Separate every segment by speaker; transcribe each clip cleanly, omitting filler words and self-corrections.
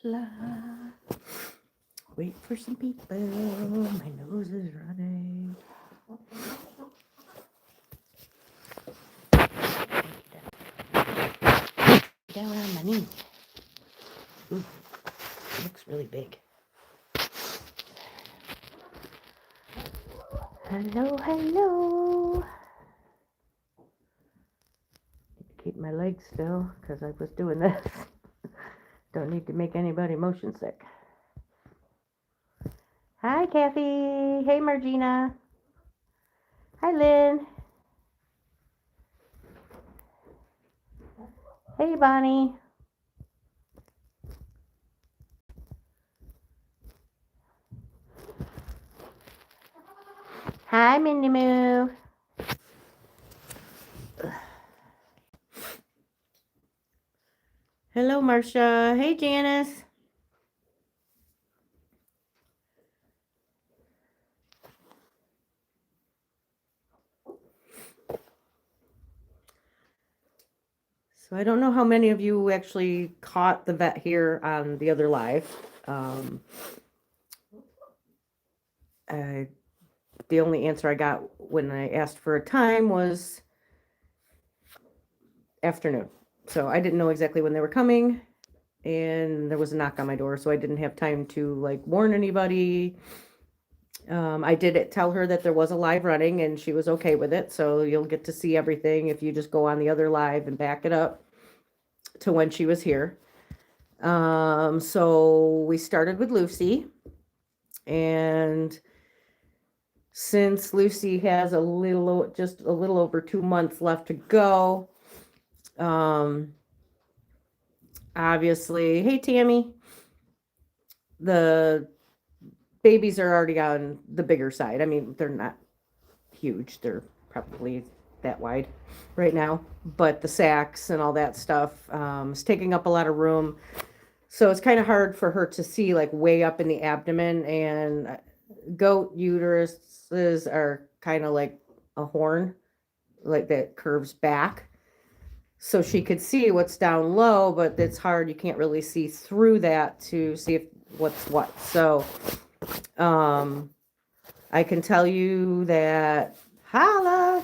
Speaker 1: la. Wait for some people. My nose is running. Down on my knee. Ooh, it looks really big. Hello, hello. Keep my legs still because I was doing this. Don't need to make anybody motion sick. Hi, Kathy. Hey, Margina. Hi, Lynn. Hey, Bonnie. Hi, Mindy Moo. Hello, Marcia. Hey, Janice. So I don't know how many of you actually caught the vet here on the other live. The only answer I got when I asked for a time was afternoon. So I didn't know exactly when they were coming, and there was a knock on my door, so I didn't have time to like warn anybody. I did tell her that there was a live running and she was okay with it. So you'll get to see everything if you just go on the other live and back it up to when she was here. So we started with Lucy, and since Lucy has just a little over 2 months left to go, obviously, hey, Tammy, the babies are already on the bigger side. I mean, they're not huge. They're probably that wide right now, but the sacks and all that stuff is taking up a lot of room. So it's kind of hard for her to see like way up in the abdomen, and goat uteruses are kind of like a horn, like that curves back. So she could see what's down low, but it's hard. You can't really see through that to see if what's what. So I can tell you that, holla,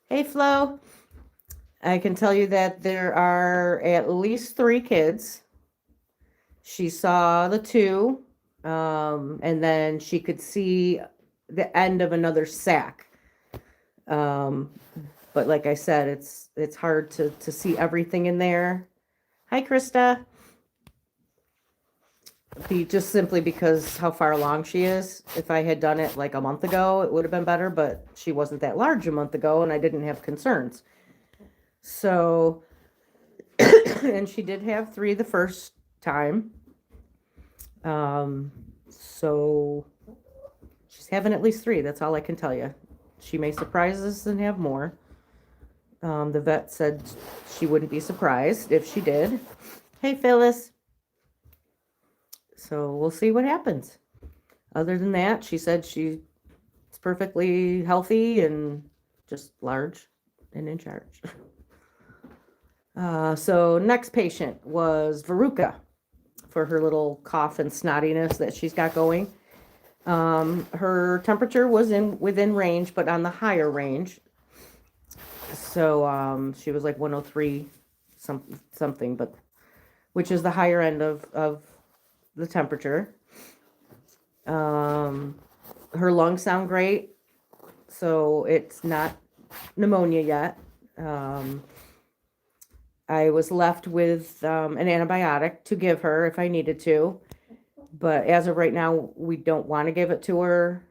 Speaker 1: hey Flo, I can tell you that there are at least 3 kids. She saw the 2, and then she could see the end of another sack. But like I said, it's hard to see everything in there. Hi, Krista. Just simply because how far along she is. If I had done it like a month ago, it would have been better, but she wasn't that large a month ago, and I didn't have concerns. So, and she did have 3 the first time. So she's having at least 3. That's all I can tell you. She may surprise us and have more. The vet said she wouldn't be surprised if she did. Hey, Phyllis. So we'll see what happens. Other than that, she said she's perfectly healthy and just large and in charge. So next patient was Veruka for her little cough and snottiness that she's got going. Her temperature was within range, but on the higher range. So she was like 103 something, but which is the higher end of the temperature. Her lungs sound great, so it's not pneumonia yet. I was left with an antibiotic to give her if I needed to, but as of right now, we don't want to give it to her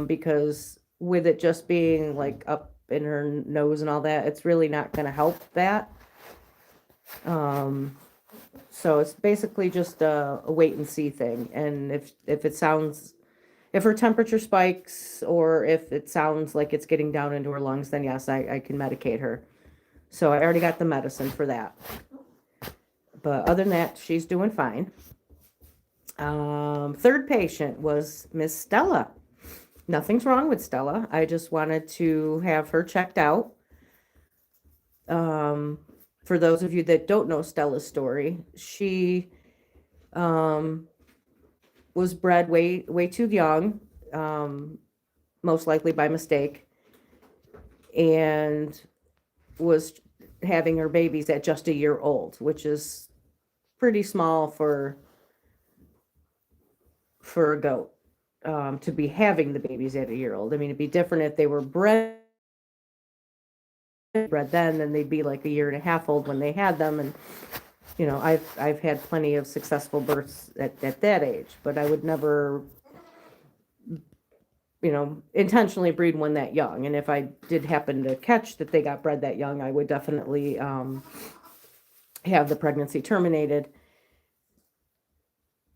Speaker 1: because with it just being like up in her nose and all that, it's really not going to help that. So it's basically just a wait and see thing. And if her temperature spikes or if it sounds like it's getting down into her lungs, then yes, I can medicate her. So I already got the medicine for that. But other than that, she's doing fine. Third patient was Miss Stella. Nothing's wrong with Stella. I just wanted to have her checked out. For those of you that don't know Stella's story, she Was bred way too young, most likely by mistake, and was having her babies at just a year old, which is pretty small for a goat, to be having the babies at a year old. I mean, it'd be different if they were bred then they'd be like a year and a half old when they had them. And I've had plenty of successful births at that age, but I would never intentionally breed one that young. And if I did happen to catch that they got bred that young, I would definitely have the pregnancy terminated.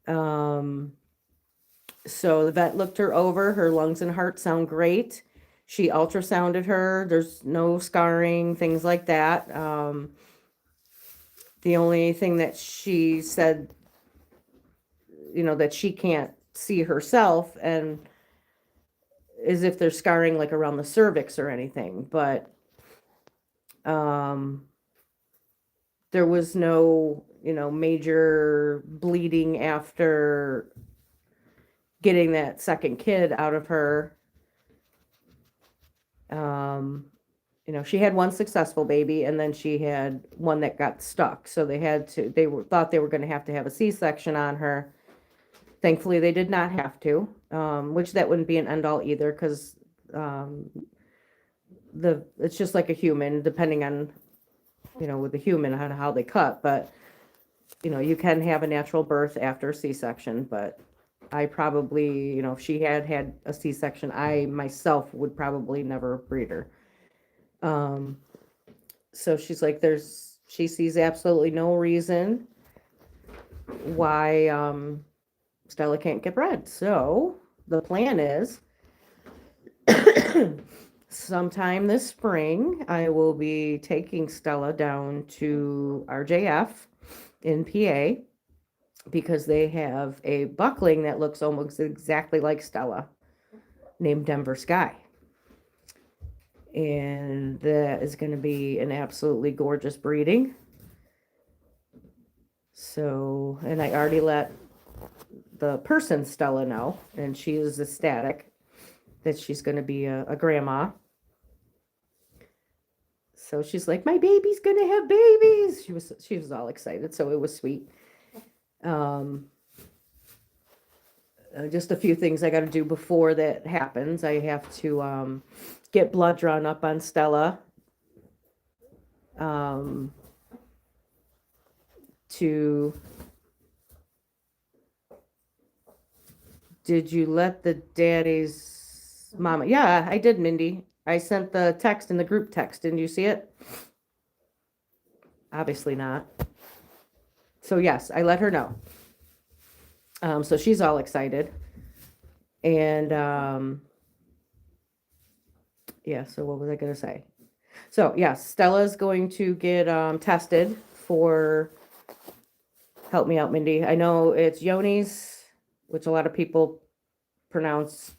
Speaker 1: So the vet looked her over. Her lungs and heart sound great. She ultrasounded her. There's no scarring, things like that. The only thing that she said, that she can't see herself and is if there's scarring like around the cervix or anything. But there was no, major bleeding after getting that second kid out of her. She had one successful baby, and then she had one that got stuck. So they thought they were going to have a C-section on her. Thankfully, they did not have to, which that wouldn't be an end all either, because it's just like a human, depending on, with the human, on how they cut. But, you can have a natural birth after a C-section, but I probably, if she had a C-section, I myself would probably never breed her. So she's like, she sees absolutely no reason why Stella can't get bred. So the plan is sometime this spring, I will be taking Stella down to RJF in PA, because they have a buckling that looks almost exactly like Stella, named Denver Sky. And that is going to be an absolutely gorgeous breeding. So, and I already let the person Stella know, and she is ecstatic that she's going to be a grandma. So she's like, my baby's going to have babies. She was all excited. So it was sweet. Just a few things I got to do before that happens. I have to get blood drawn up on Stella. Did you let the daddy's mama? Yeah, I did, Mindy. I sent the text in the group text. Didn't you see it? Obviously not. So yes, I let her know. So she's all excited. And yeah, so what was I going to say? So yes, Stella's going to get tested for, help me out, Mindy. I know it's Yoni's, which a lot of people pronounce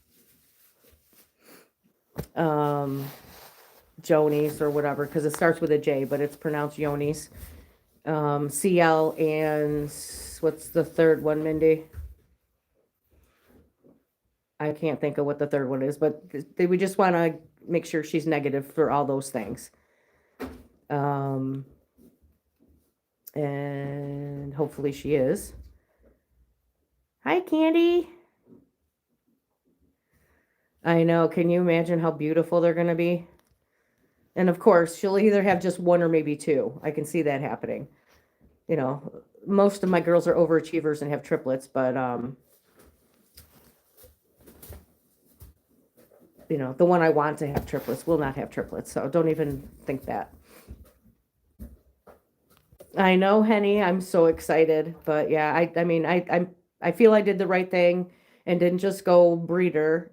Speaker 1: Joni's or whatever, because it starts with a J, but it's pronounced Yoni's. CL, and what's the third one, Mindy? I can't think of what the third one is, but we just want to make sure she's negative for all those things. And hopefully she is. Hi, Candy. I know. Can you imagine how beautiful they're going to be? And of course, she'll either have just one or maybe two. I can see that happening. Most of my girls are overachievers and have triplets, but the one I want to have triplets will not have triplets, so don't even think that. I know, Henny, I'm so excited, but yeah, I mean, I feel I did the right thing and didn't just go breeder.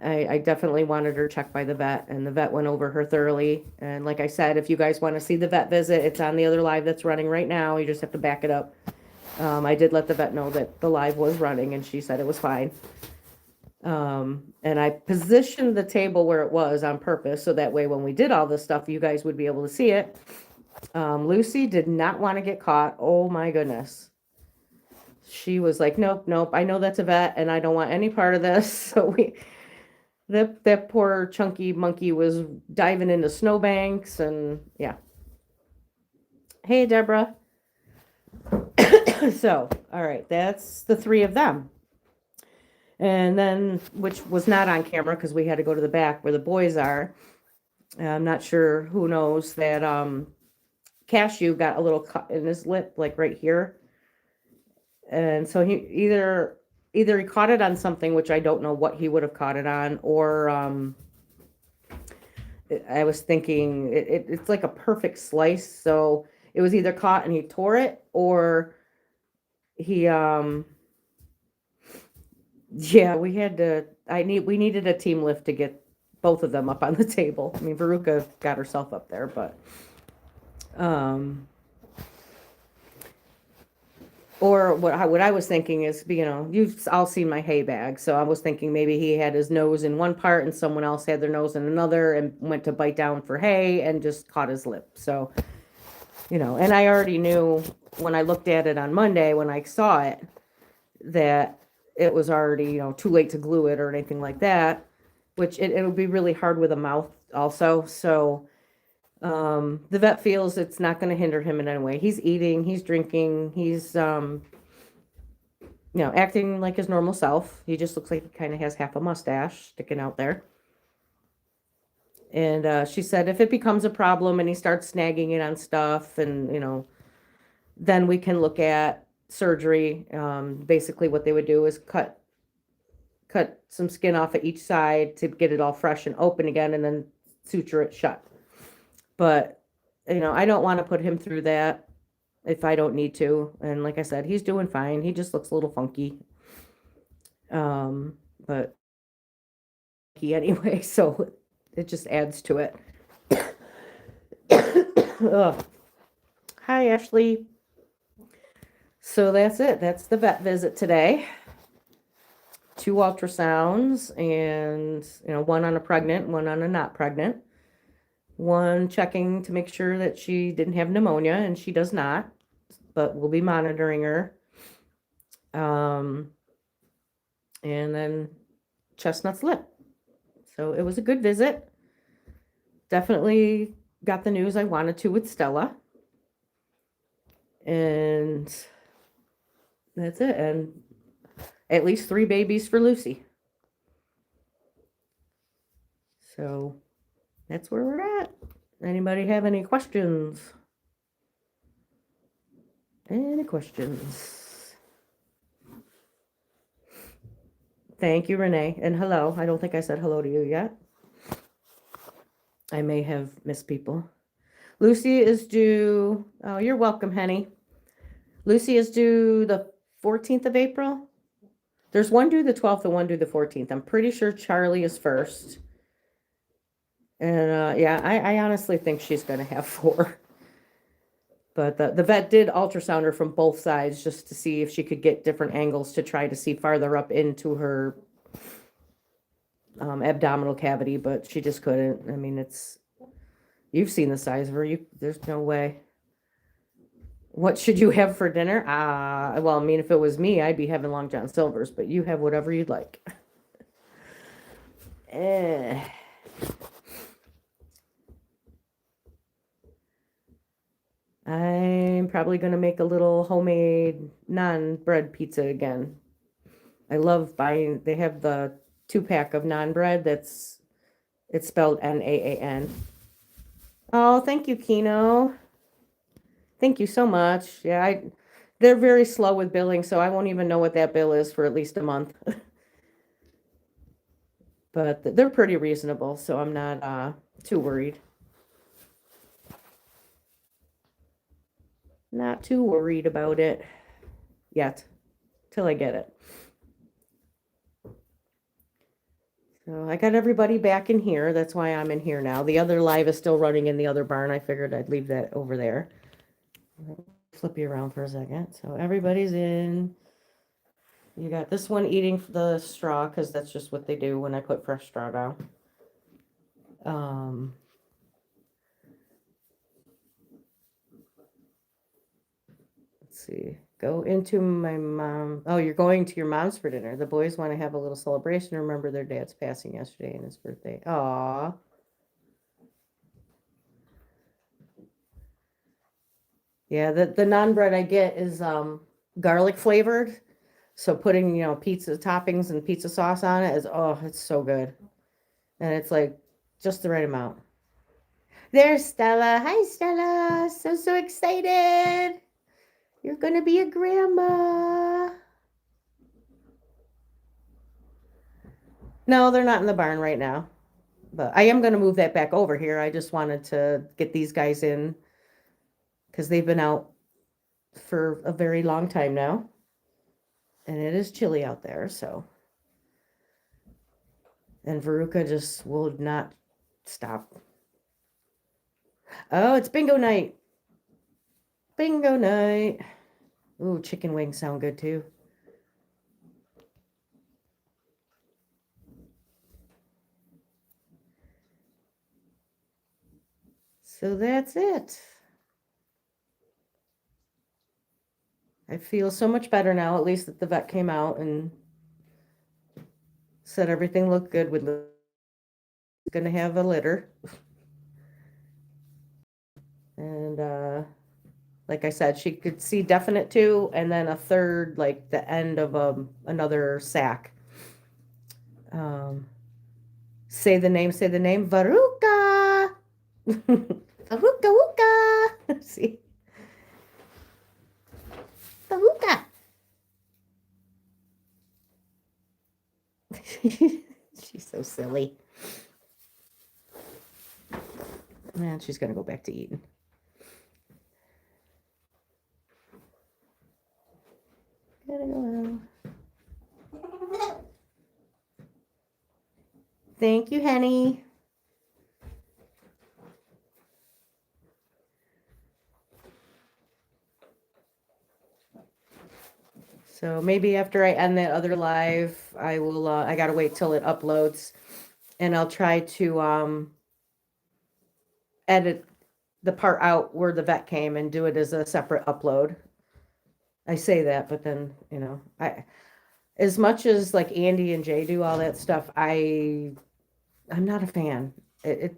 Speaker 1: I definitely wanted her checked by the vet, and the vet went over her thoroughly. And like I said, if you guys want to see the vet visit, it's on the other live that's running right now. You just have to back it up. I did let the vet know that the live was running, and she said it was fine. And I positioned the table where it was on purpose, so that way when we did all this stuff, you guys would be able to see it. Lucy did not want to get caught. Oh my goodness. She was like, nope, nope. I know that's a vet and I don't want any part of this. So that poor chunky monkey was diving into snowbanks and yeah. Hey, Deborah. So, all right, that's the three of them. And then, which was not on camera because we had to go to the back where the boys are. I'm not sure who knows that Cashew got a little cut in his lip, like right here. And so he either he caught it on something, which I don't know what he would have caught it on, or I was thinking it's like a perfect slice. So it was either caught and he tore it, or he yeah, we needed a team lift to get both of them up on the table. I mean, Veruka got herself up there, but or what I was thinking is, you've all seen my hay bag, so I was thinking maybe he had his nose in one part and someone else had their nose in another and went to bite down for hay and just caught his lip. So, and I already knew when I looked at it on Monday when I saw it that it was already, too late to glue it or anything like that, which it would be really hard with a mouth also. So the vet feels it's not going to hinder him in any way. He's eating, he's drinking, he's acting like his normal self. He just looks like he kind of has half a mustache sticking out there. And she said if it becomes a problem and he starts snagging it on stuff, and then we can look at surgery. Basically what they would do is cut some skin off at each side to get it all fresh and open again, and then suture it shut. But I don't want to put him through that if I don't need to. And like I said, he's doing fine. He just looks a little funky. But he anyway, so it just adds to it. Ugh. Hi, Ashley. So that's it. That's the vet visit today. 2 ultrasounds, and one on a pregnant, one on a not pregnant. One checking to make sure that she didn't have pneumonia, and she does not, but we'll be monitoring her. And then Chestnut's lip. So it was a good visit. Definitely got the news I wanted to with Stella. And that's it. And at least 3 babies for Lucy. So that's where we're at. Anybody have any questions? Any questions? Thank you, Renee. And hello. I don't think I said hello to you yet. I may have missed people. Lucy is due. Oh, you're welcome, Henny. Lucy is due the 14th of April. There's one due the 12th and one due the 14th. I'm pretty sure Charlie is first. And yeah, I honestly think she's going to have 4. But the vet did ultrasound her from both sides just to see if she could get different angles to try to see farther up into her abdominal cavity, but she just couldn't. I mean, you've seen the size of her. There's no way. What should you have for dinner? Well, I mean, if it was me, I'd be having Long John Silver's, but you have whatever you'd like. I'm probably going to make a little homemade naan bread pizza again. I love buying, they have the 2-pack of naan bread it's spelled Naan. Oh, thank you, Kino. Thank you so much. Yeah, they're very slow with billing, so I won't even know what that bill is for at least a month. But they're pretty reasonable, so I'm not too worried. Not too worried about it yet, till I get it. So I got everybody back in here. That's why I'm in here now. The other live is still running in the other barn. I figured I'd leave that over there. Flip you around for a second. So everybody's in. You got this one eating the straw because that's just what they do when I put fresh straw down. see. Go into my mom. Oh, you're going to your mom's for dinner. The boys want to have a little celebration. Remember their dad's passing yesterday and his birthday. Aw. Yeah, the naan bread I get is garlic flavored. So putting, pizza toppings and pizza sauce on it is, oh, it's so good. And it's like just the right amount. There's Stella. Hi, Stella. So excited. You're going to be a grandma. No, they're not in the barn right now. But I am going to move that back over here. I just wanted to get these guys in because they've been out for a very long time now. And it is chilly out there, so. And Veruka just will not stop. Oh, it's bingo night. Bingo night. Ooh, chicken wings sound good too. So that's it. I feel so much better now, at least that the vet came out and said everything looked good with going to have a litter. And like I said, she could see definite 2 and then a third, like the end of another sac. Say the name, Veruka. Veruka, Wuka. See? Veruka. She's so silly. And she's going to go back to eating. Gotta go out. Thank you, Henny. So maybe after I end that other live, I will, I gotta wait till it uploads and I'll try to edit the part out where the vet came and do it as a separate upload. I say that, but then, as much as like Andy and Jay do all that stuff, I'm not a fan. I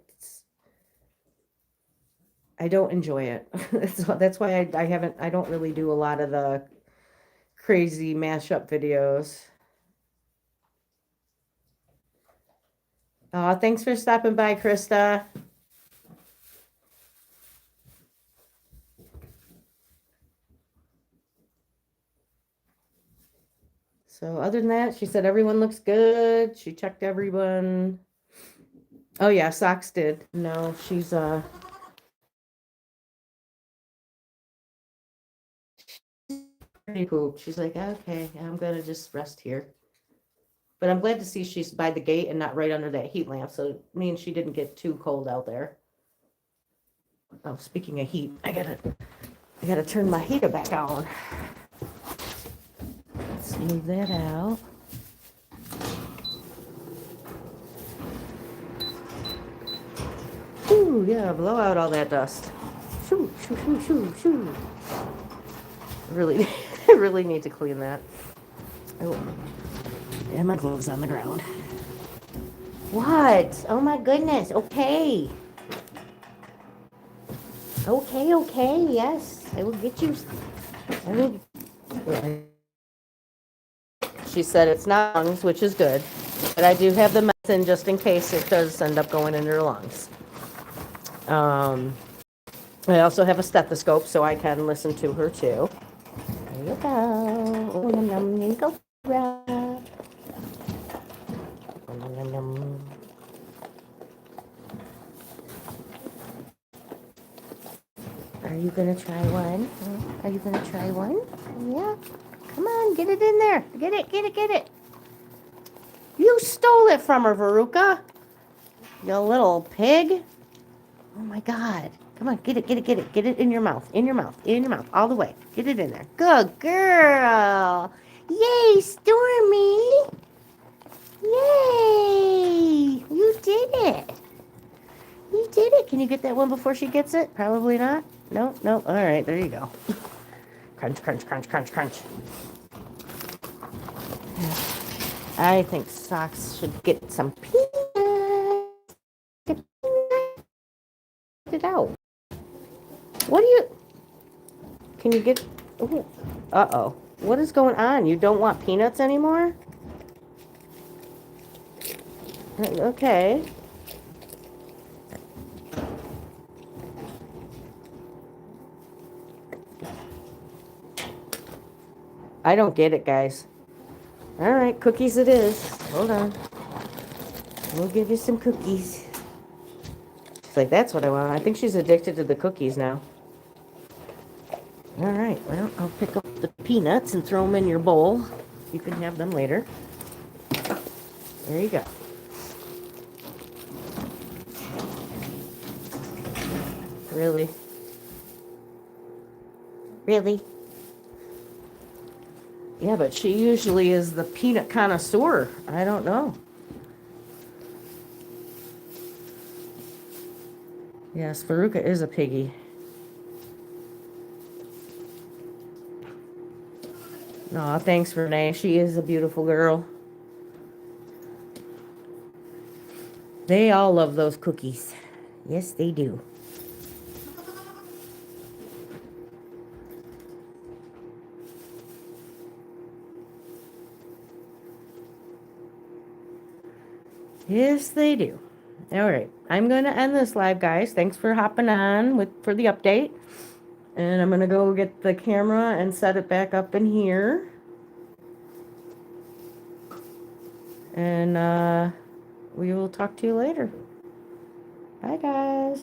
Speaker 1: don't enjoy it. That's why I don't really do a lot of the crazy mashup videos. Oh, thanks for stopping by, Krista. So other than that, she said everyone looks good. She checked everyone. Oh yeah, Socks did. No, she's pretty pooped. She's like, okay, I'm gonna just rest here. But I'm glad to see she's by the gate and not right under that heat lamp. So it means she didn't get too cold out there. Oh, speaking of heat, I gotta turn my heater back on. Let's move that out. Ooh, yeah, blow out all that dust. Shoo, shoo, shoo, shoo, shoo. Really, I really need to clean that. Oh, and my gloves on the ground. What? Oh my goodness. Okay. Okay. Yes, I will get you. I will. She said it's not lungs, which is good, but I do have the medicine just in case it does end up going in your lungs. I also have a stethoscope so I can listen to her too. There you go. Oh, yum, yum. There you go. Yum, yum. Are you gonna try one? Are you gonna try one? Yeah. Come on, get it in there. Get it. You stole it from her, Veruka. You little pig. Oh my God. Come on, get it. Get it in your mouth. In your mouth. All the way. Get it in there. Good girl. Yay, Stormy. Yay. You did it. Can you get that one before she gets it? Probably not. No. All right, there you go. Crunch, crunch, crunch, crunch, crunch. I think Socks should get some peanuts. Get it out. What do you... Can you get... Ooh. Uh-oh. What is going on? You don't want peanuts anymore? Okay. I don't get it, guys. All right, cookies it is. Hold on. We'll give you some cookies. She's like, that's what I want. I think she's addicted to the cookies now. All right, well, I'll pick up the peanuts and throw them in your bowl. You can have them later. There you go. Really? Really? Yeah, but she usually is the peanut connoisseur. I don't know. Yes, Veruka is a piggy. Aw, thanks, Renee. She is a beautiful girl. They all love those cookies. Yes, they do. Yes, they do. All right, I'm going to end this live, guys. Thanks for hopping on for the update. And I'm going to go get the camera and set it back up in here. And we will talk to you later. Bye, guys.